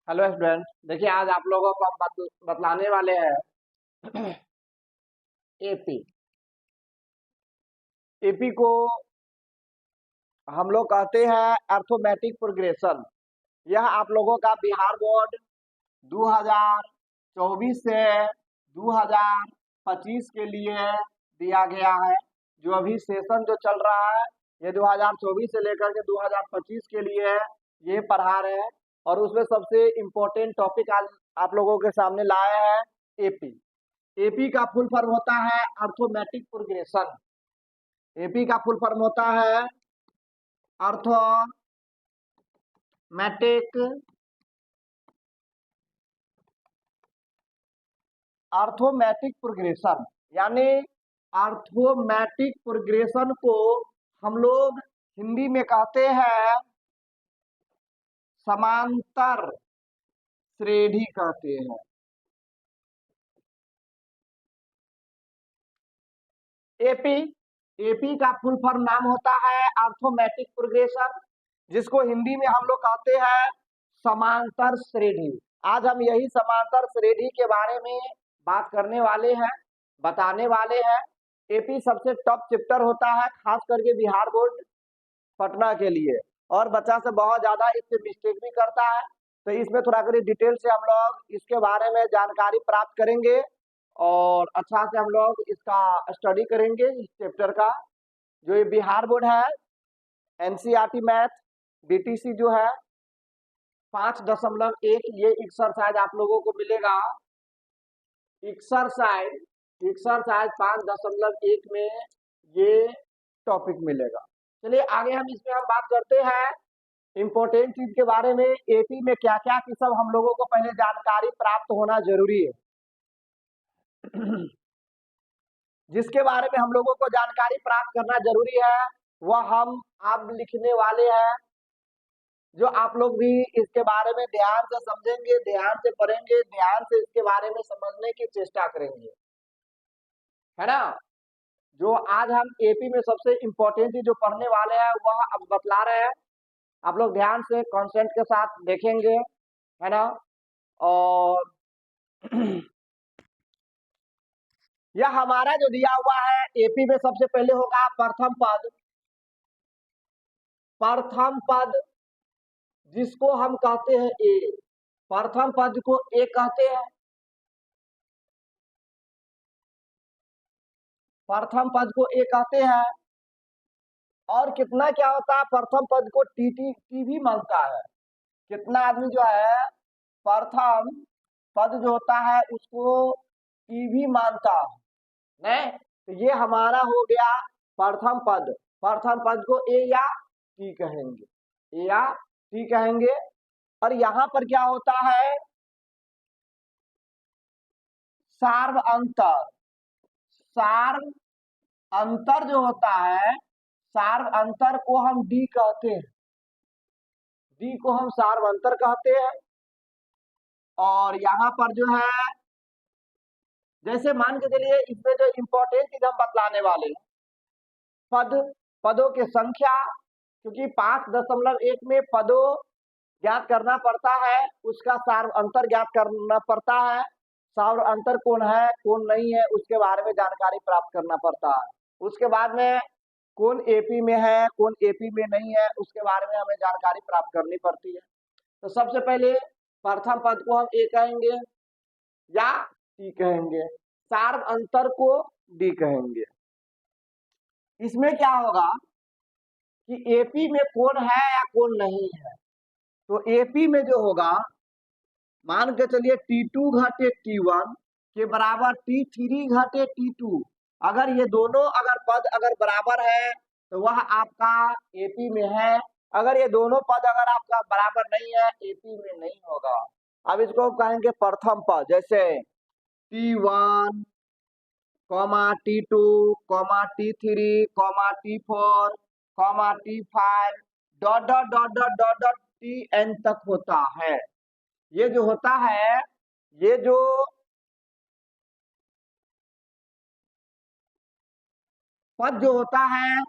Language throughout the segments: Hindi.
हेलो स्टूडेंट, देखिए आज आप लोगों को हम बतलाने वाले हैं एपी। एपी को हम लोग कहते हैं अर्थमेटिक प्रोग्रेशन। यह आप लोगों का बिहार बोर्ड 2024 से 2025 के लिए दिया गया है। जो अभी सेशन जो चल रहा है ये 2024 से लेकर के 2025 के लिए है। ये पढ़ा रहे हैं और उसमें सबसे इम्पोर्टेंट टॉपिक आज आप लोगों के सामने लाया है एपी। एपी का फुल फॉर्म होता है अर्थमेटिक प्रोग्रेशन। एपी का फुल फॉर्म होता है अर्थमेटिक अर्थोमेटिक प्रोग्रेशन, यानी अर्थोमेटिक प्रोग्रेशन को हम लोग हिंदी में कहते हैं समांतर श्रेणी कहते हैं। एपी एपी का फुल फॉर्म नाम होता है अर्थोमेटिक प्रोग्रेशन, जिसको हिंदी में हम लोग कहते हैं समांतर श्रेणी। आज हम यही समांतर श्रेणी के बारे में बात करने वाले हैं, बताने वाले हैं। एपी सबसे टफ चैप्टर होता है, खास करके बिहार बोर्ड पटना के लिए, और बच्चा से बहुत ज्यादा इससे मिस्टेक भी करता है। तो इसमें थोड़ा करी डिटेल से हम लोग इसके बारे में जानकारी प्राप्त करेंगे और अच्छा से हम लोग इसका स्टडी करेंगे इस चैप्टर का। जो ये बिहार बोर्ड है, एनसीईआरटी मैथ बीटीसी जो है 5.1, ये एक्सरसाइज आप लोगों को मिलेगा। एक्सरसाइज एक्सरसाइज 5.1 में ये टॉपिक मिलेगा। चलिए आगे हम इसमें हम बात करते हैं इंपॉर्टेंट चीज के बारे में। एपी में क्या क्या की सब हम लोगों को पहले जानकारी प्राप्त होना जरूरी है जिसके बारे में हम लोगों को जानकारी प्राप्त करना जरूरी है वह हम आप लिखने वाले हैं। जो आप लोग भी इसके बारे में ध्यान से समझेंगे, ध्यान से पढ़ेंगे, ध्यान से इसके बारे में समझने की चेष्टा करेंगे, है ना। जो आज हम एपी में सबसे इम्पोर्टेंट जो पढ़ने वाले हैं वह अब बतला रहे हैं। आप लोग ध्यान से कॉन्सेंट के साथ देखेंगे, है ना। और यह हमारा जो दिया हुआ है एपी में सबसे पहले होगा प्रथम पद। प्रथम पद जिसको हम कहते हैं ए, प्रथम पद को ए कहते हैं। प्रथम पद को ए कहते हैं। और कितना क्या होता है, प्रथम पद को टी भी मानता है। कितना आदमी जो है प्रथम पद जो होता है उसको टी भी मानता है, नहीं। तो ये हमारा हो गया प्रथम पद। प्रथम पद को ए या टी कहेंगे, ए या टी कहेंगे। और यहाँ पर क्या होता है, सार्व अंतर। सार्व अंतर जो होता है, सार्व अंतर को हम डी कहते हैं। डी को हम सार्व अंतर कहते हैं। और यहाँ पर जो है जैसे मान के चलिए इसमें जो इम्पोर्टेंट चीज हम बतलाने वाले हैं, पद, पदों की संख्या, क्योंकि 5.1 में पदों ज्ञात करना पड़ता है, उसका सार्व अंतर ज्ञात करना पड़ता है। सार्व अंतर कौन है कौन नहीं है उसके बारे में जानकारी प्राप्त करना पड़ता है। उसके बाद में कौन एपी में है कौन एपी में नहीं है उसके बारे में हमें जानकारी प्राप्त करनी पड़ती है। तो सबसे पहले प्रथम पद को हम ए कहेंगे या टी कहेंगे, सार्व अंतर को डी कहेंगे। इसमें क्या होगा कि एपी में कौन है या कौन नहीं है। तो एपी में जो होगा, मान के चलिए T2 घटे T1 के बराबर T3 घटे T2। अगर ये दोनों अगर पद अगर बराबर है तो वह आपका एपी में है। अगर ये दोनों पद अगर आपका बराबर नहीं है एपी में नहीं होगा। अब इसको कहेंगे प्रथम पद, जैसे T1 T2 T3 T4 T5 dot dot dot dot dot dot Tn तक होता है। ये जो होता है, ये जो पद जो होता है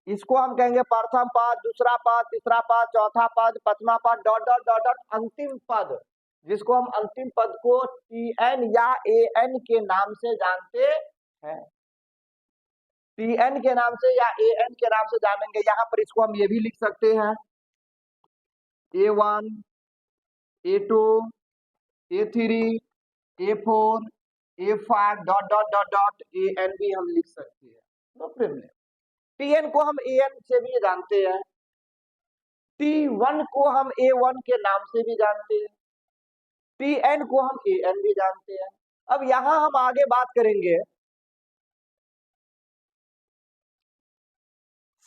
इसको हम कहेंगे प्रथम पद, दूसरा पद, तीसरा पद, चौथा पद, पांचवा पद, डॉट डॉट डॉट डॉट अंतिम पद, जिसको हम अंतिम पद को टीएन या एएन के नाम से जानते हैं। टीएन के नाम से या एएन के नाम से जानेंगे। यहाँ पर इसको हम ये भी लिख सकते हैं A1, A2, A3, A4, A5 dot dot dot dot A N भी हम लिख सकते हैं, नो प्रॉब्लम। टीएन को हम एएन से भी जानते हैं, T1 को हम A1 के नाम से भी जानते हैं, टीएन को हम एएन भी जानते हैं। अब यहां हम आगे बात करेंगे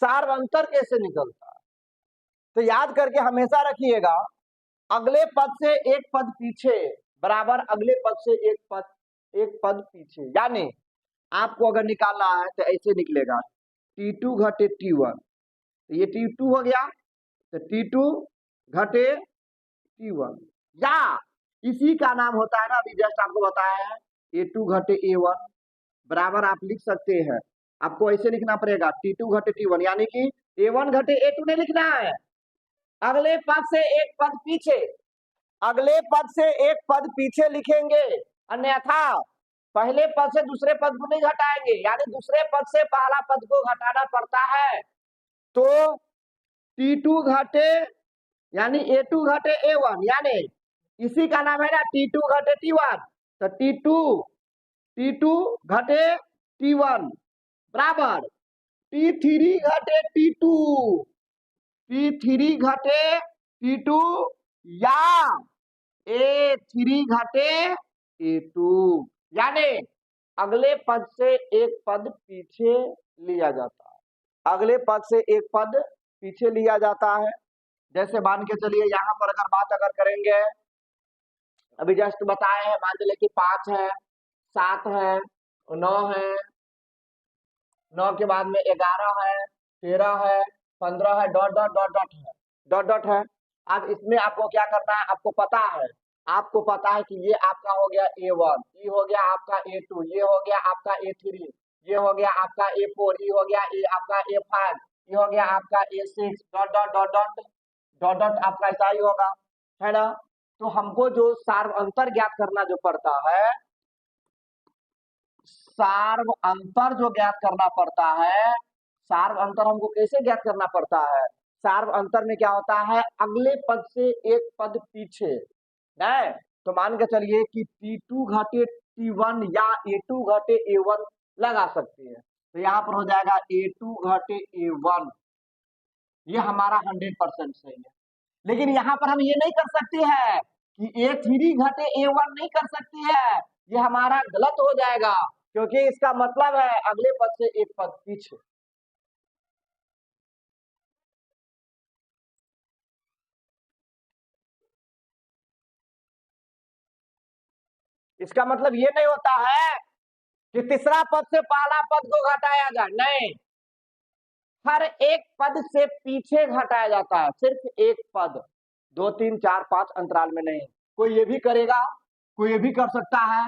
सार्वंतर कैसे निकलता है। तो याद करके हमेशा रखिएगा, अगले पद से एक पद पीछे बराबर अगले पद से एक पद पीछे, यानी आपको अगर निकालना है तो ऐसे निकलेगा T2 घटे T1, ये T2 हो गया तो T2 घटे T1, या इसी का नाम होता है ना, अभी जस्ट आपको बताया है A2 घटे A1 बराबर आप लिख सकते हैं, आपको ऐसे लिखना पड़ेगा T2 घटे T1, यानी कि A1 घटे A2 नहीं लिखना है, अगले पद से एक पद पीछे, अगले पद से एक पद पीछे लिखेंगे, अन्यथा पहले पद से दूसरे पद को नहीं घटाएंगे, यानी दूसरे पद से पहला पद को घटाना पड़ता है। तो T2 घटे यानी A2 घटे A1, यानी इसी का नाम है ना T2 घटे T1, तो T2 घटे T1 बराबर T3 घटे T3 घटे T2 या A3 घटे A2, यानी अगले पद से एक पद पीछे लिया जाता है, अगले पद से एक पद पीछे लिया जाता है। जैसे मान के चलिए यहाँ पर अगर बात करेंगे, अभी जस्ट बताए हैं, मान चलिए कि 5 है, 7 है, 9 है, 9 के बाद में 11 है, 13 है, 15 है, डॉट डॉट डॉट डॉट है, डॉट डॉट है। अब इसमें आपको क्या करना है, आपको पता है कि ये आपका हो गया A1, ये हो गया आपका A2, ये हो गया आपका A3, ये हो गया आपका A4, ये हो गया आपका A5, ये हो गया आपका A6, dot dot dot dot dot dot आपका ऐसा ही होगा, है ना। तो हमको जो सार्वअंतर ज्ञात करना जो पड़ता है, सार्वअंतर जो ज्ञात करना पड़ता है, सार्वअंतर हमको कैसे ज्ञात करना पड़ता है, सार्वअंतर में क्या होता है, अगले पद से एक पद पीछे, नहीं तो मान के चलिए कि T2 घटे T1 या A2 घटे A1 लगा सकते हैं, तो यहाँ पर हो जाएगा A2 घटे A1, ये हमारा 100% सही है। लेकिन यहाँ पर हम ये नहीं कर सकते हैं कि A3 घटे A1 नहीं कर सकते हैं, ये हमारा गलत हो जाएगा, क्योंकि इसका मतलब है अगले पद से एक पद पीछे। इसका मतलब ये नहीं होता है कि तीसरा पद से पहला पद को घटाया जाए, नहीं, हर एक पद से पीछे घटाया जाता है, सिर्फ एक पद, 2 3 4 5 अंतराल में नहीं। कोई ये भी करेगा, कोई ये भी कर सकता है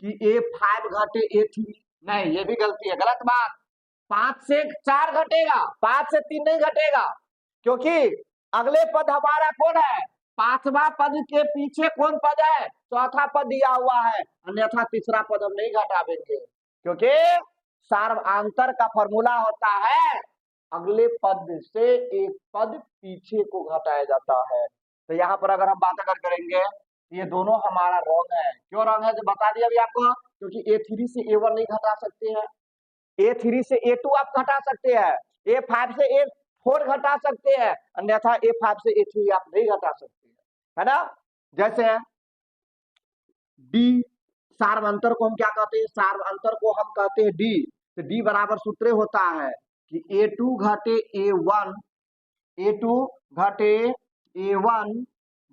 कि A5 घटे A3, नहीं, ये भी गलती है, गलत बात। 5 से 4 घटेगा, 5 से 3 नहीं घटेगा, क्योंकि अगले पद हमारा कौन है, पांचवा पद के पीछे कौन पद है, चौथा पद दिया हुआ है, अन्यथा तीसरा पद हम नहीं घटावेंगे, क्योंकि सार्वअंतर का फॉर्मूला होता है अगले पद से एक पद पीछे को घटाया जाता है। तो यहाँ पर अगर हम बात करेंगे, ये दोनों हमारा रॉन्ग है। क्यों रॉन्ग है, जो बता दिया अभी आपको, क्योंकि A3 से A1 नहीं घटा सकते हैं, A3 से A2 आप घटा सकते हैं, A5 से A4 घटा सकते हैं, अन्यथा A5 से A3 आप नहीं घटा सकते हैं, है ना। जैसे D, सार्वअंतर को हम क्या कहते हैं, सार्वअंतर को हम कहते हैं D, तो D बराबर सूत्र होता है कि A2 घटे A1, A2 घटे A1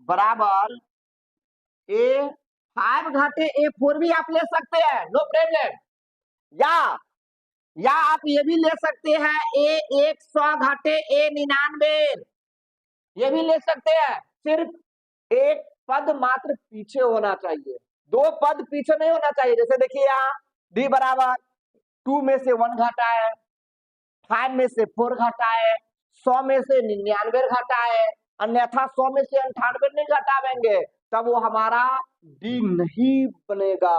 बराबर A5 घटे A4 भी आप ले सकते हैं, नो प्रॉब्लम, या आप ये भी ले सकते हैं A100 घटे A99, ये भी ले सकते हैं, सिर्फ एक पद मात्र पीछे होना चाहिए, 2 पद पीछे नहीं होना चाहिए। जैसे देखिए यहाँ D बराबर 2 में से 1 घटा है, 5 में से 4 घटाए, 100 में से 99 घटाए, अन्यथा 100 में से 98 नहीं घटावेंगे तब वो हमारा डी नहीं बनेगा,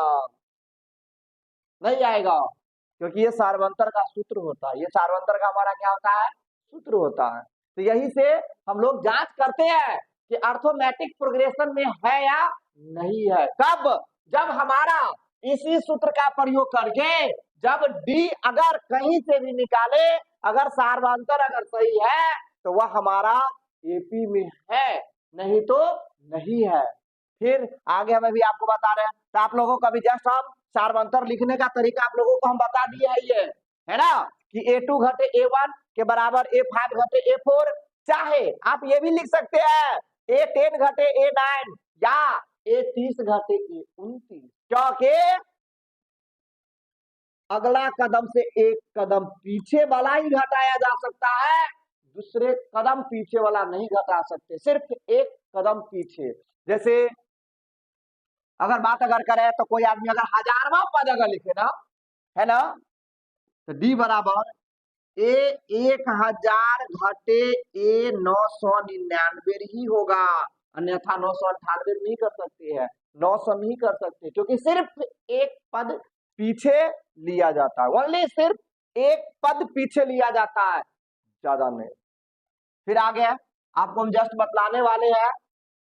नहीं आएगा, क्योंकि ये सार्वंतर का सूत्र होता है, ये सार्वंतर का हमारा क्या होता है, सूत्र होता है। तो यही से हम लोग जांच करते हैं कि अर्थोमेटिक प्रोग्रेशन में है या नहीं है। कब? जब हमारा इसी सूत्र का प्रयोग करके जब डी अगर कहीं से भी निकाले, अगर सार्वंतर अगर सही है तो वह हमारा एपी में है, नहीं तो नहीं है। फिर आगे हमें भी आपको बता रहे हैं, तो आप लोगों का भी जस्ट हम सार्वंतर लिखने का तरीका आप लोगों को हम बता दिए है, ये है ना कि A2 घटे A1 के बराबर A5 घटे A4, चाहे आप ये भी लिख सकते हैं A10 घटे A9 या A30 घटे A29, क्योंकि अगला कदम से एक कदम पीछे वाला ही घटाया जा सकता है, दूसरे कदम पीछे वाला नहीं घटा सकते, सिर्फ एक कदम पीछे। जैसे अगर बात अगर करें तो कोई आदमी अगर 1000वां पद अगर लिखे ना, है ना, तो डी बराबर A1000 घटे A999 ही होगा, अन्यथा 998 नहीं कर सकते हैं, 900 नहीं कर सकते, क्योंकि सिर्फ एक पद पीछे लिया जाता है, ओनली सिर्फ एक पद पीछे लिया जाता है, ज्यादा नहीं। फिर आगे आपको हम जस्ट बतलाने वाले हैं,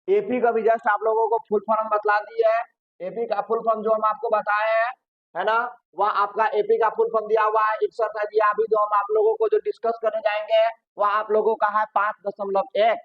एपी का भी जस्ट आप लोगों को फुल फॉर्म बतला दी है। एपी का फुल फॉर्म जो हम आपको बताए हैं, है ना, वह आपका एपी का फुल फॉर्म दिया हुआ है, एक्सरसाइज या अभी जो हम आप लोगों को जो डिस्कस करने जाएंगे वह आप लोगों का है 5.1।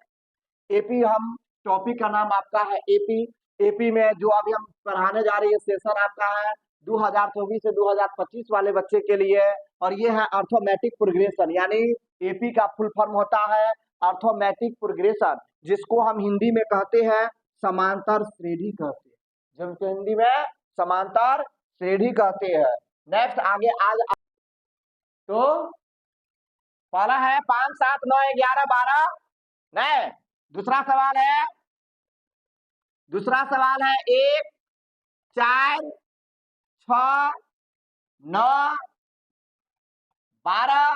एपी हम टॉपिक का नाम आपका है एपी। एपी में जो अभी हम पढ़ाने जा रही है सेशन आपका है 2024 से 2025 वाले बच्चे के लिए, और ये है अर्थोमेटिक प्रोग्रेशन, यानी एपी का फुल फॉर्म होता है अर्थोमेटिक प्रोग्रेशन, जिसको हम हिंदी में कहते हैं समांतर श्रेणी कहते हैं, जिनको हिंदी में समांतर श्रेणी कहते हैं। नेक्स्ट आगे आज तो पहला है 5, 7, 9, 11, 12, नहीं, दूसरा सवाल है 1, 4, 6, 9, 12,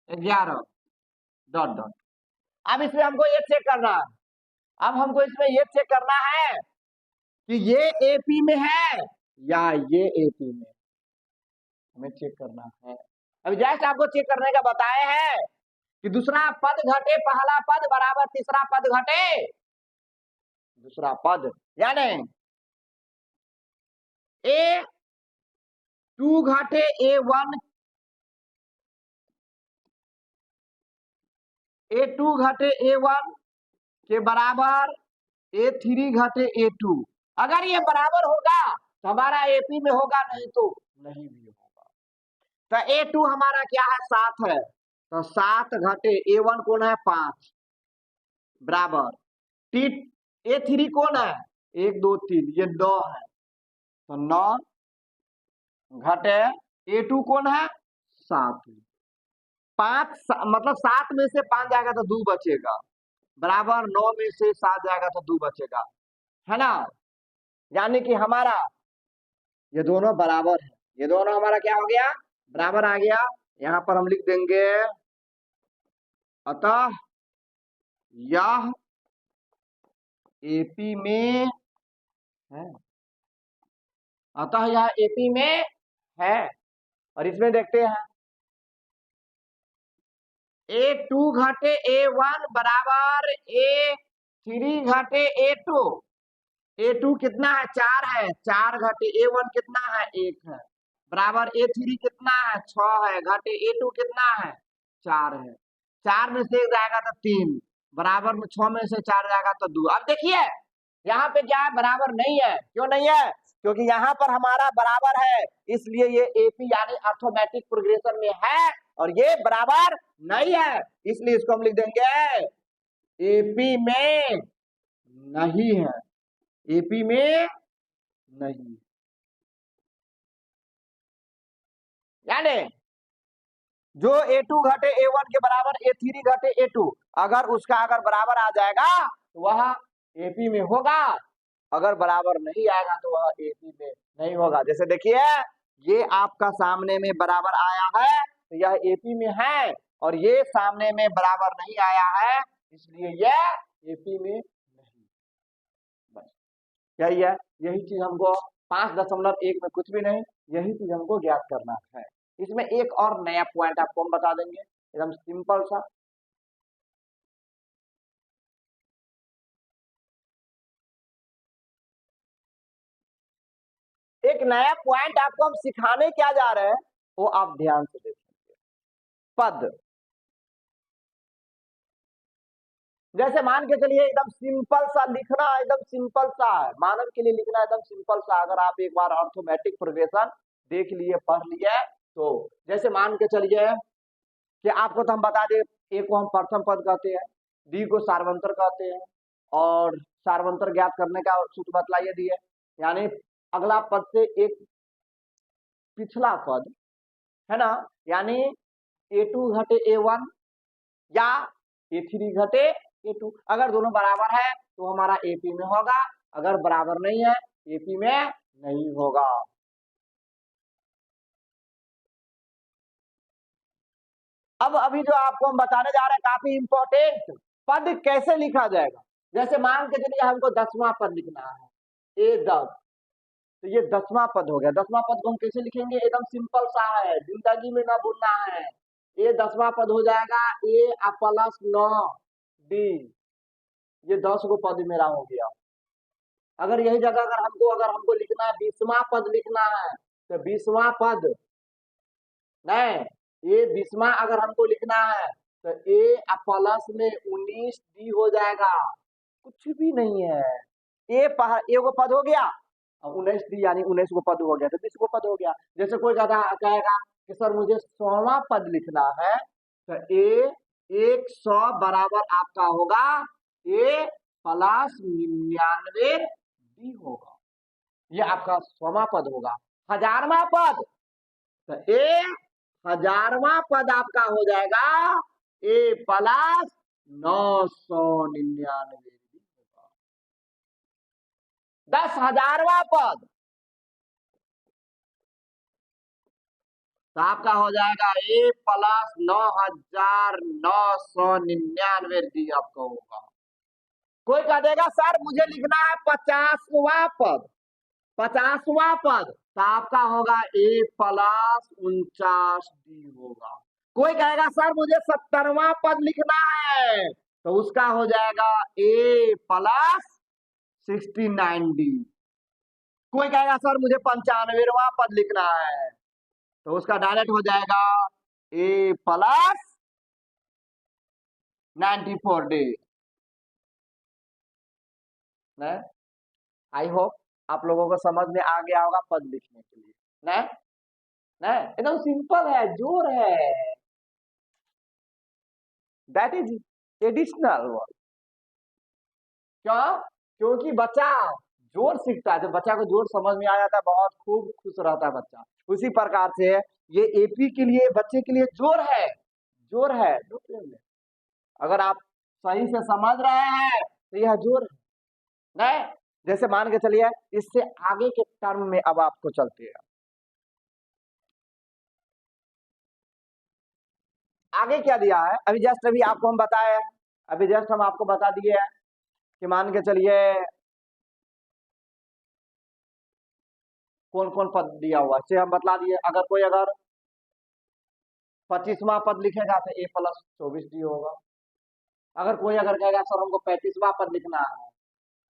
11 डॉट डॉट। अब इसमें हमको ये चेक करना है, अब हमको इसमें ये चेक करना है कि ये एपी में है या ये एपी में, हमें चेक करना है। अभी जस्ट आपको चेक करने का बताए हैं कि दूसरा पद घटे पहला पद बराबर तीसरा पद घटे दूसरा पद, यानी A2 घटे A1, A2 घटे A1 के बराबर A3 घटे A2, अगर ये बराबर होगा तो हमारा एपी में होगा, नहीं तो नहीं भी होगा। तो A2 हमारा क्या है 7 है, तो 7 घटे A1 कौन है 5 बराबर A3 कौन है 1 2 3 ये 9 है, तो 9 घटे A2 कौन है 7, 5 मतलब 7 में से 5 जाएगा तो 2 बचेगा, बराबर 9 में से 7 जाएगा तो 2 बचेगा, है ना, यानी कि हमारा ये दोनों बराबर है, ये दोनों हमारा क्या हो गया बराबर आ गया। यहां पर हम लिख देंगे अतः यह एपी में है, अतः यह एपी में है। और इसमें देखते हैं A2 घटे A1 बराबर A3 घटे A2, A2 कितना है 4 है, 4 घटे A1 कितना है 1 है, बराबर A3 कितना है 6 है, घटे A2 कितना है 4 है, 4 में से 1 जाएगा तो 3, बराबर में 6 में से 4 जाएगा तो 2। अब देखिए यहाँ पे क्या है बराबर नहीं है, क्यों नहीं है, क्योंकि यहाँ पर हमारा बराबर है, इसलिए ये एपी यानी अर्थोमेटिक प्रोग्रेशन में है, और ये बराबर नहीं है, इसलिए इसको हम लिख देंगे एपी में नहीं है, एपी में नहीं, यानी जो A2 घटे A1 के बराबर A3 घटे A2, अगर उसका अगर बराबर आ जाएगा तो वह एपी में होगा, अगर बराबर नहीं आएगा तो वह एपी में नहीं होगा। जैसे देखिए ये आपका सामने में बराबर आया है तो यह एपी में है, और ये सामने में बराबर नहीं आया है इसलिए यह एपी में नहीं। बस यही है, यही चीज हमको 5.1 में कुछ भी नहीं, यही चीज हमको ज्ञात करना है। इसमें एक और नया पॉइंट आपको हम बता देंगे, एकदम सिंपल सा। एक नया पॉइंट आपको हम सिखाने क्या जा रहे हैं वो आप ध्यान से देखेंगे। पद, जैसे मान के चलिए एकदम सिंपल सा लिखना, एकदम सिंपल सा है, मानव के लिए लिखना एकदम सिंपल सा। अगर आप एक बार अर्थमेटिक प्रोग्रेशन देख लिए, पढ़ लिए, तो जैसे मान के चलिए कि आपको तो हम बता दें, ए को हम प्रथम पद कहते हैं, डी को सार्वंतर कहते हैं, और सार्वंतर ज्ञात करने का सूत्र बतलाइए दिए, यानी अगला पद से एक पिछला पद है ना, यानी A2 घटे A1 या A3 घटे A2। अगर दोनों बराबर है तो हमारा एपी में होगा, अगर बराबर नहीं है एपी में नहीं होगा। अब अभी जो आपको हम बताने जा रहे हैं काफी इंपॉर्टेंट, पद कैसे लिखा जाएगा। जैसे मान के चलिए हमको 10वां पद लिखना है, A10, तो ये 10वां पद हो गया। 10वां पद को हम कैसे लिखेंगे, एकदम सिंपल सा है, जिंदगी में ना भूलना है। ये 10वां पद हो जाएगा A प्लस 9 D, ये 10 को पद मेरा हो गया। अगर यही जगह अगर हमको लिखना है 20वां पद लिखना है, तो 20वां पद नहीं, ये 20वां अगर हमको लिखना है तो A प्लस में 19 D हो जाएगा, कुछ भी नहीं है। ए को पद हो गया, 19 डी यानी 19 को पद हो गया, तो 20 को पद हो गया। जैसे कोई कहेगा कि सर मुझे 100वां पद लिखना है, तो ए 100 बराबर आपका होगा A प्लस 99 डी होगा, ये आपका 100वां पद होगा। 1000वां पद, तो ए 1000वां पद आपका हो जाएगा A प्लस 999। 10,000वां पद तो आपका हो जाएगा A प्लस 9,999 डी आपका होगा। कोई कह देगा सर मुझे लिखना है 50वां पद, 50वां पद, तो आपका होगा A प्लस 49 डी होगा। कोई कहेगा सर मुझे 70वां पद लिखना है, तो उसका हो जाएगा A प्लस 69 डी। कोई कहेगा सर मुझे 95वां पद लिखना है, तो उसका डायरेक्ट हो जाएगा A plus 94 D. I hope आप लोगों को समझ में आ गया होगा पद लिखने के लिए। नहीं एकदम सिंपल है, जोर है, दैट इज एडिशनल वर्ड। क्यों? क्योंकि बच्चा जोर सीखता है, जब बच्चा को जोर समझ में आ जाता है बहुत खूब खुश रहता है बच्चा। उसी प्रकार से ये एपी के लिए बच्चे के लिए जोर है, जोर है। अगर आप सही से समझ रहे हैं तो यह जोर है। नहीं, जैसे मान के चलिए इससे आगे के टर्म में अब आपको चलते हैं, आगे क्या दिया है। अभी जस्ट अभी आपको हम बताए हैं, अभी जस्ट हम आपको बता दिए हैं कि मान के चलिए कौन कौन पद दिया हुआ है, हम बतला दिए। अगर 25वां पद लिखेगा तो A प्लस 24 डी होगा। अगर कहेगा सर हमको 35वां पद लिखना है,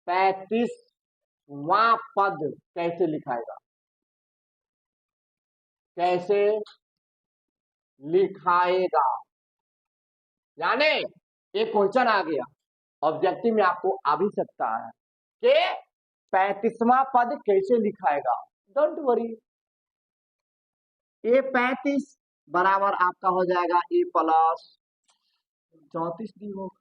35वां पद कैसे लिखाएगा, कैसे लिखाएगा, यानी एक क्वेश्चन आ गया ऑब्जेक्टिव में, आपको आ भी सकता है कि 35वां पद कैसे लिखाएगा। डोंट वरी, A35 बराबर आपका हो जाएगा A प्लस 34 डी होगा।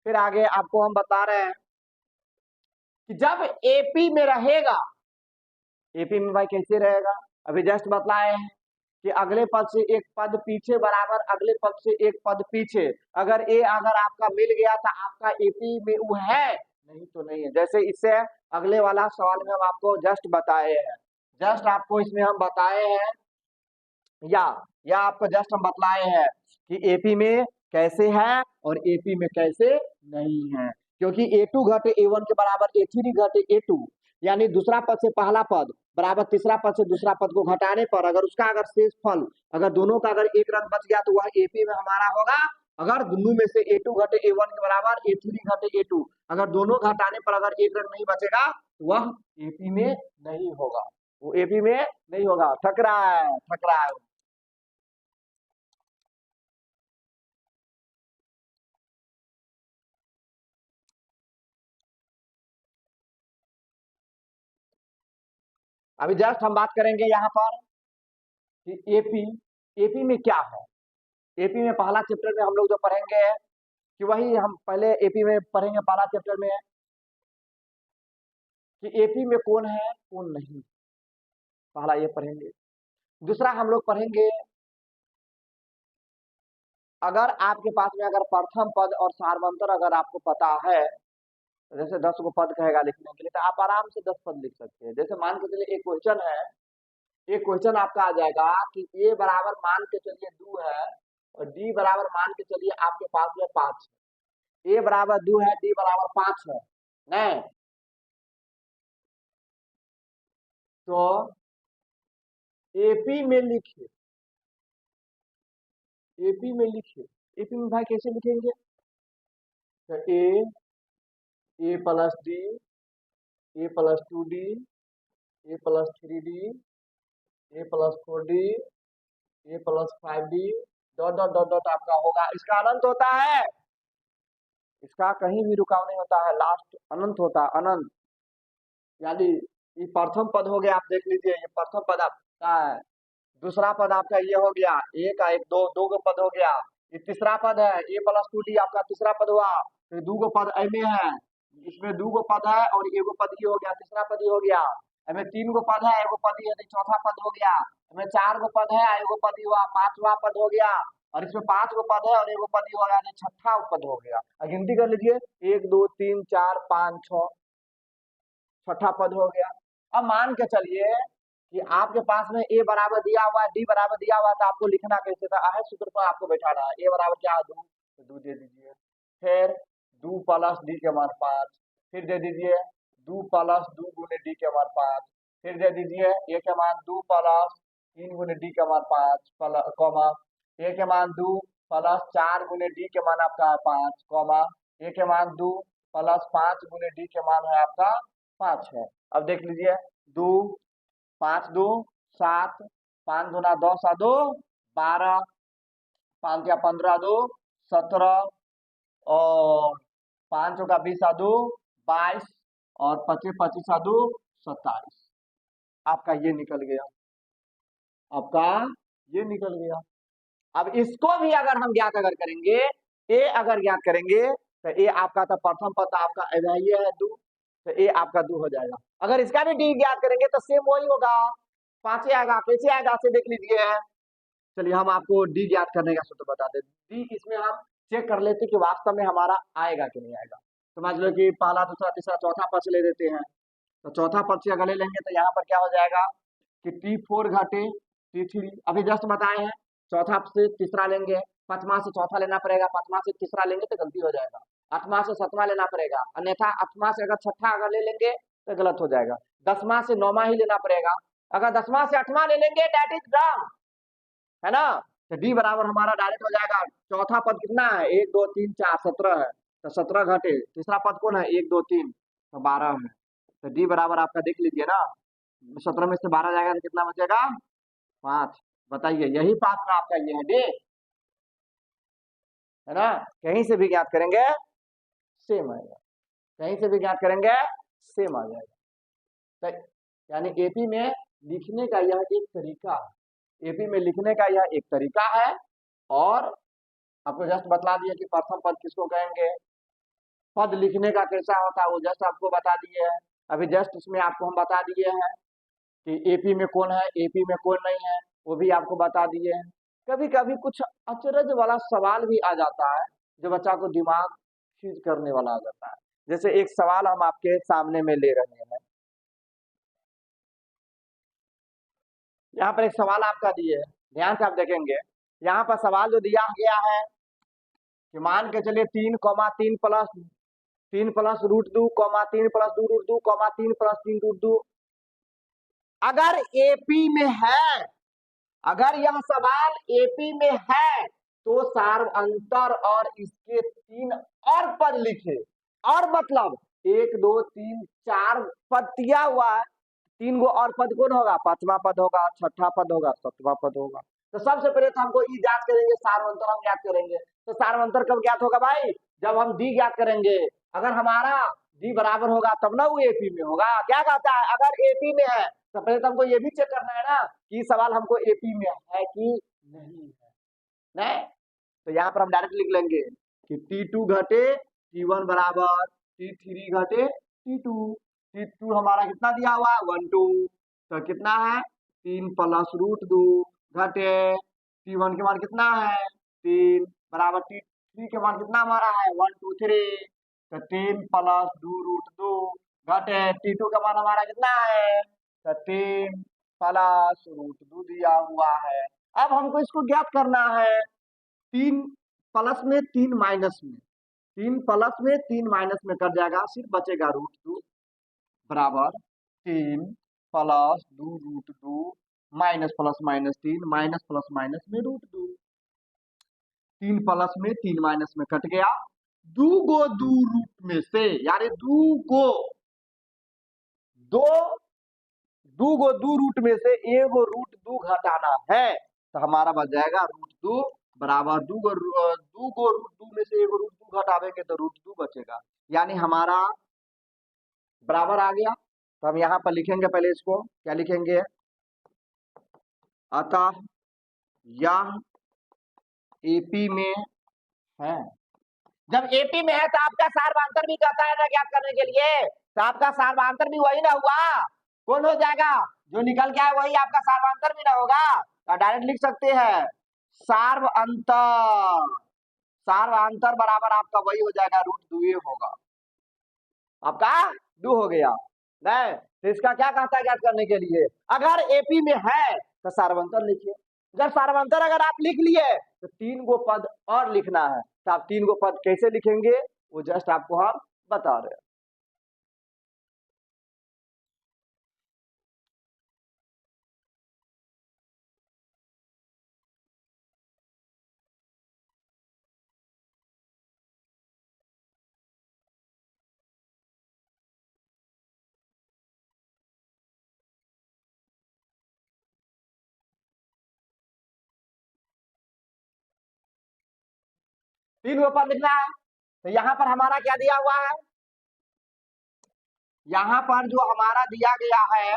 फिर आगे आपको हम बता रहे हैं कि जब एपी में रहेगा, एपी में भाई कैसे रहेगा, अभी जस्ट बतलाए हैं कि अगले पद से एक पद पीछे बराबर अगले पद से एक पद पीछे। अगर ए अगर आपका मिल गया तो आपका एपी में वो है, नहीं तो नहीं है। जैसे इससे अगले वाला सवाल में हम आपको जस्ट बताए हैं, जस्ट आपको इसमें हम बताए हैं या आपको जस्ट हम बतलाए हैं कि एपी में कैसे है और एपी में कैसे नहीं है। क्योंकि ए2 घटे ए1 के बराबर ए3 घटे ए2, यानी दूसरा पद से पहला पद बराबर तीसरा पद से दूसरा पद को घटाने पर अगर उसका अगर शेष फल अगर दोनों का अगर एक रंग बच गया तो वह एपी में हमारा होगा। अगर दोनों में से ए2 घटे ए1 के बराबर ए3 घटे ए2, अगर दोनों घटाने पर अगर एक रंग नहीं बचेगा तो वह एपी में नहीं होगा, वो एपी में नहीं होगा। ठकरा है, ठकरा है। अभी जस्ट हम बात करेंगे यहाँ पर कि एपी, एपी में क्या है। एपी में पहला चैप्टर में हम लोग जो पढ़ेंगे कि वही हम पहले एपी में पढ़ेंगे, पहला चैप्टर में कि एपी में कौन है कौन नहीं, पहला ये पढ़ेंगे। दूसरा हम लोग पढ़ेंगे अगर आपके पास में अगर प्रथम पद और सार्वंतर अगर आपको पता है, जैसे 10 को पद कहेगा लिखने के लिए तो आप आराम से 10 पद लिख सकते हैं। जैसे मान के चलिए एक क्वेश्चन है, एक क्वेश्चन आपका आ जाएगा कि ए बराबर मान के चलिए 2 है और डी बराबर मान के चलिए आपके पास में 5 है। ए बराबर 2 है, डी बराबर 5 है, नहीं तो एपी में लिखिए, एपी में लिखिए। एपी में भाई कैसे लिखेंगे, तो A plus D, A plus 2 D, A plus 3 D, A plus 4 D, A plus 5 D, dot dot dot dot आपका होगा। इसका अनंत होता है, इसका कहीं भी रुकाव नहीं होता है, लास्ट अनंत होता है, अनंत। यानी ये प्रथम पद हो गया, आप देख लीजिए ये प्रथम पद आपका है। दूसरा पद आपका ये हो गया, एक का एक दो गो पद हो गया। ये तीसरा पद है, ए प्लस 2 डी आपका तीसरा पद हुआ। फिर 2 गो पद एमे है, इसमें 2 गो पद है और एगो पद ये हो गया, तीसरा पद ये हो गया। एमे 3 गो पद है, एगो पद ये चौथा पद हो गया। एमे 4 गो पद है, एगो पद ये हुआ, पांचवा पद हो गया। और इसमें 5 गो पद है और एगो पद ये हो गया, छठा पद हो गया। गिनती कर लीजिए, 1 2 3 4 5 6, छठा पद हो गया। अब मान के चलिए कि आपके पास में ए बराबर दिया हुआ है, डी बराबर दिया हुआ है, तो आपको लिखना कैसे था, आहे सूत्र पर आपको बैठाना है। ए बराबर क्या है 2, तो 2 दे दीजिए। फिर 2 प्लस डी के मान 5, फिर दे दीजिए 2 प्लस 2 गुने डी के मान 5, फिर दे दीजिए ए के मान 2 प्लस 3 गुने डी के मान 5 कॉमा, ए के मान 2 प्लस 4 गुने डी के मान आपका है 5 कॉमा, ए के मान 2 प्लस 5 गुने डी के मान है आपका 5 है। अब देख लीजिए 2 5 2 7, 5 दूना 10 2 12, 5 या 15 2 17 और 5 का 20 2 22 और 25 25 2 27, आपका ये निकल गया, आपका ये निकल गया। अब इसको भी अगर हम ज्ञात अगर करेंगे, ए अगर ज्ञात करेंगे तो ए आपका तो प्रथम पद आपका ये है 2, तो ए आपका 2 हो जाएगा। अगर इसका भी डी ज्ञात करेंगे तो सेम वही होगा, 5 आएगा। कैसे आएगा से देख लीजिए। चलिए हम आपको डी ज्ञात करने का सूत्र बताते हैं। डी इसमें हम चेक कर लेते कि वास्तव में हमारा आएगा कि नहीं आएगा। समझ लो कि पहला दूसरा तीसरा चौथा पक्ष ले देते हैं, तो चौथा पक्ष अगर ले लेंगे तो यहाँ पर क्या हो जाएगा कि T4 घटे T3, अभी जस्ट बताए हैं। चौथा से तीसरा लेंगे, पांचवा से चौथा लेना पड़ेगा, पांचवा से तीसरा लेंगे तो गलती हो जाएगा। आठवां से सातवां लेना पड़ेगा, अन्यथा आठवां से अगर छठा अगर ले लेंगे तो गलत हो जाएगा। 10वां से 9वां ही लेना पड़ेगा। अगर 10वां से 8वां ले लेंगे दैट इज रॉन्ग, है ना। तो डी बराबर हमारा डायरेक्ट हो जाएगा, चौथा पद कितना है 1 2 3 4 17 है, तो 17 घटे तीसरा पद कौन है 1 2 3, तो 12 है। तो डी बराबर आपका देख लीजिए ना, 17 में से 12 जाएगा तो कितना बचेगा 5। बताइए यही 5 ना आपका ये है डी, है ना। कहीं से भी ज्ञात करेंगे सेम आएगा, कहीं से भी ज्ञात करेंगे सेम आ जाएगा। तो यानी एपी में लिखने का यह एक तरीका है, एपी में लिखने का यह एक तरीका है। और आपको जस्ट बतला दिए कि प्रथम पद किसको कहेंगे, पद लिखने का कैसा होता है वो जस्ट आपको बता दिए हैं। अभी जस्ट इसमें आपको हम बता दिए हैं कि एपी में कौन है एपी में कौन नहीं है। वो भी आपको बता दिए हैं। कभी कभी कुछ अचरज वाला सवाल भी आ जाता है जो बच्चा को दिमाग चीज करने वाला आ जाता है। जैसे एक सवाल हम आपके सामने में ले रहे हैं, यहाँ पर एक सवाल आपका दिए है, ध्यान से आप देखेंगे। यहाँ पर सवाल जो दिया गया है कि मान के चलिए 3,3 प्लस 2, 3 प्लस 2, 3 प्लस 2 रूट 2, अगर एपी में है, अगर यह सवाल एपी में है तो सार्वअंतर और इसके 3 और पद लिखे। और मतलब 1 2 3 4 पद दिया हुआ है, 3 गो और पद कौन होगा? 5वां पद होगा, 6ठा पद होगा, 7वां पद होगा। तो सबसे पहले तो हमको ई ज्ञात करेंगे, सार्वअंतर हम ज्ञात करेंगे। तो सार्वअंतर कब ज्ञात होगा भाई? जब हम डी ज्ञात करेंगे। अगर हमारा डी बराबर होगा तब ना वो एपी में होगा। क्या कहता है? अगर एपी में है तो पहले तो हमको ये भी चेक करना है ना कि सवाल हमको एपी में है कि नहीं है। नहीं तो यहाँ पर हम डायरेक्ट लिख लेंगे कि T2 घटे T1 बराबर T3 घटे T2। T2 हमारा कितना दिया हुआ है? 1 2। तो कितना है? 3 प्लस रूट 2 घटे T1 के मान कितना है? 3 बराबर T3 के मान कितना हमारा है? 1 2 3। तो 3 प्लस 2 रूट 2 घटे T2 का मान हमारा कितना है? तो 3 प्लस रूट 2 दिया हुआ है। अब हमको इसको ज्ञात करना है। 3 प्लस में 3 माइनस में, 3 प्लस में 3 माइनस में कट जाएगा, सिर्फ बचेगा रूट 2 बराबर 3 plus 2 root 2 minus plus minus 3 minus plus minus में रूट 2। 3 प्लस में 3 माइनस में कट गया। 2 गो 2 रूट में से, यानी 2 गो 2 रूट में से एगो रूट 2 घटाना है। तो हमारा बच जाएगा रूट 2 बराबर 2 गो रूट 2 में से एगो रूट 2 घटावेंगे तो रूट 2 बचेगा, यानी हमारा बराबर आ गया। तो हम यहाँ पर लिखेंगे, पहले इसको क्या लिखेंगे? अतः यह एपी में है। जब एपी में है तो आपका सार्वधातुक भी कहता है ना ज्ञात करने के लिए, तो आपका सार्वधातुक भी वही ना हुआ। कौन हो जाएगा? जो निकल गया है वही आपका सार्वधातुक भी ना होगा। तो डायरेक्ट लिख सकते हैं सार्वअंतर। सार्वअंतर बराबर आपका वही हो जाएगा, रूट 2 होगा। आपका 2 हो गया। नहीं तो इसका क्या कहता है ज्ञात करने के लिए? अगर एपी में है तो सार्वअंतर लिखिए। जब सार्वअंतर अगर आप लिख लिए तो 3 गो पद और लिखना है। तो आप 3 गो पद कैसे लिखेंगे वो जस्ट आपको हम बता रहे हैं। तीन गो पद लिखना है। तो यहाँ पर हमारा क्या दिया हुआ है? यहाँ पर जो हमारा दिया गया है,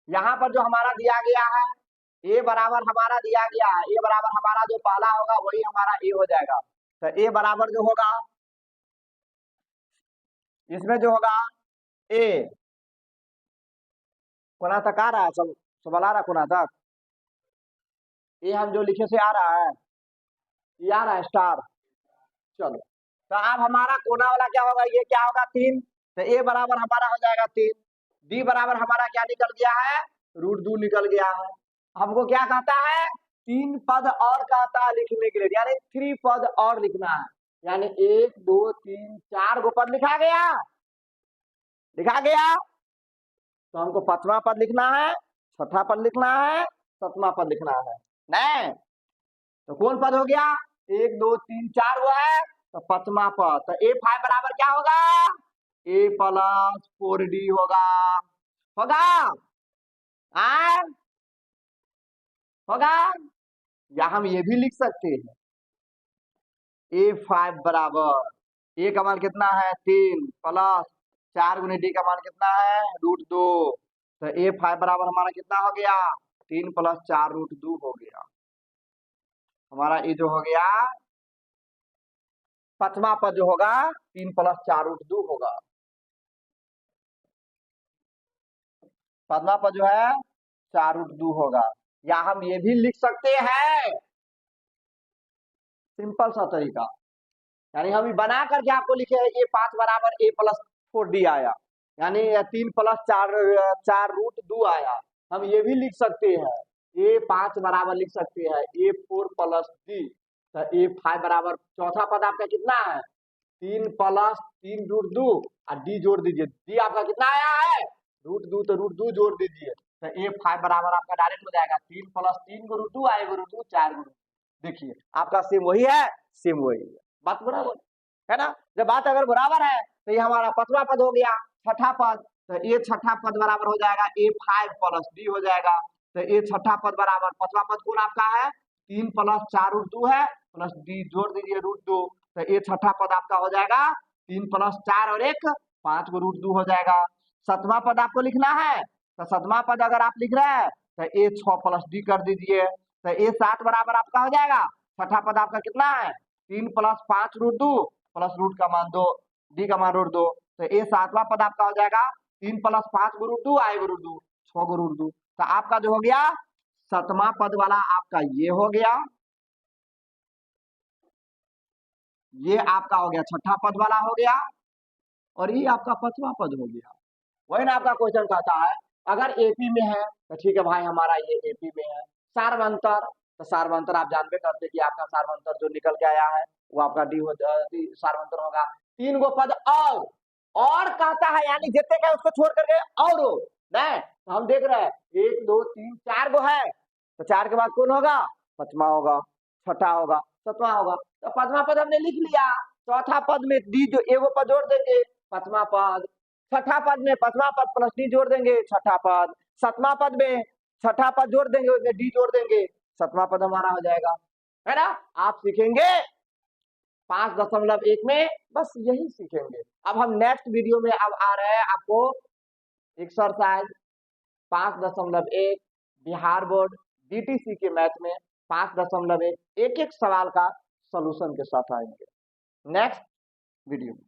यहाँ पर जो हमारा दिया गया है ए बराबर हमारा दिया गया है, ए बराबर हमारा जो पहला होगा वही हमारा ए हो जाएगा। तो ए बराबर जो होगा इसमें जो होगा ए, कोना तक आ रहा है? सब सब आ रहा है कोना तक? ये हम जो लिखे से आ रहा है, ये आ रहा है स्टार। चलो तो अब हमारा कोना वाला क्या होगा? ये क्या होगा? 3। तो ए बराबर हमारा हो जाएगा 3। डी बराबर हमारा क्या निकल गया है? रूट 2 निकल गया है। हमको क्या कहता है? 3 पद और कहता है लिखने के लिए, यानी 3 पद और लिखना है। यानी 1 2 3 4 गो पद लिखा गया, लिखा गया। तो हमको 5वां पद लिखना है, 6ठा पद लिखना है, 7वां पद लिखना है। नहीं तो कौन पद हो गया? 1 2 3 4 वो है, तो 5वां पद। तो A5 बराबर क्या होगा? A प्लस 4D होगा। होगा आ? होगा। या हम ये भी लिख सकते हैं A5 बराबर ए का मान कितना है? 3 प्लस 4 गुने डी का मान कितना है? रूट 2। तो A5 बराबर हमारा कितना हो गया? 3 प्लस 4 रूट 2 हो गया। हमारा ये जो हो गया 5वां पद जो होगा 3 प्लस 4 रूट 2 होगा। सातवां पद जो है 4√2 होगा। या हम ये भी लिख सकते हैं, सिंपल सा तरीका, यानी हम बना करके आपको लिखे हैं a5 बराबर a+4d आया, यानी 3 + 4√2 आया। हम ये भी लिख सकते हैं a5 बराबर लिख सकते हैं a4 + d, तो a5 बराबर चौथा पद आपका कितना है 3 + 3√2 और d जोड़ दीजिए, d आपका कितना आया है √2, तो √2 जोड़ दीजिए, तो a5 बराबर आपका डायरेक्ट हो जाएगा 3 + 3√2 √2 4 देखिए आपका सेम वही है, सेम वही है, बात बराबर है ना। जब बात अगर बराबर है तो ये हमारा पांचवा पद हो गया। छठा पद, तो ये छठा पद बराबर हो जाएगा a5 + d हो जाएगा, तो ये छठा पद बराबर पांचवा पद कौन आपका है 3 + 4√2 है प्लस d जोड़ दीजिए √2, तो ये छठा पद आपका हो जाएगा 3 + 4 और 1 5 को √2 हो जाएगा। सतवां पद आपको लिखना है, तो सतवां पद अगर आप लिख रहे हैं तो ये 6 + d कर दीजिए, तो ये 7 बराबर आपका हो जाएगा। छठा पद आपका कितना है 3 + 5√2 प्लस रूट का मान 2, डी का मान √2, तो ये सातवां पद आपका हो जाएगा 3 + 5 √2 आए √2 6 √2, तो आपका जो हो गया सतवां पद वाला आपका ये हो गया, ये आपका हो गया छठा पद वाला हो गया, और ये आपका पांचवा पद हो गया। वही ना आपका क्वेश्चन कहता है अगर एपी में है तो ठीक है भाई हमारा ये एपी में है। सार्वंतर, तो सार्वंतर आप जानते करते कि आपका सार्वंतर जो निकल के आया है वो आपका डी सार्वंतर होगा। 3 गो पद और कहता है, यानी जितने का उसको छोड़ करके और हो नहीं, तो हम देख रहे हैं 1 2 3 4 गो है, तो 4 के बाद कौन होगा पांचवा होगा, छठा होगा, सातवां होगा, तो पांचवा पद हमने लिख लिया। चौथा पद में डी जो एगो पद जोड़ देंगे पांचवा पद, छठा पद में पांचवा पद प्लस डी जोड़ देंगे छठा पद, सातवां पद में छठा पद जोड़ देंगे उसमें डी जोड़ देंगे, सातवां पद हमारा हो जाएगा, है ना। आप सीखेंगे 5.1 में, बस यही सीखेंगे। अब हम नेक्स्ट वीडियो में अब आ रहे हैं आपको एक्सरसाइज 5.1 बिहार बोर्ड डीटीसी के मैथ में 5.1 एक एक सवाल का सॉल्यूशन के साथ आएंगे नेक्स्ट वीडियो में।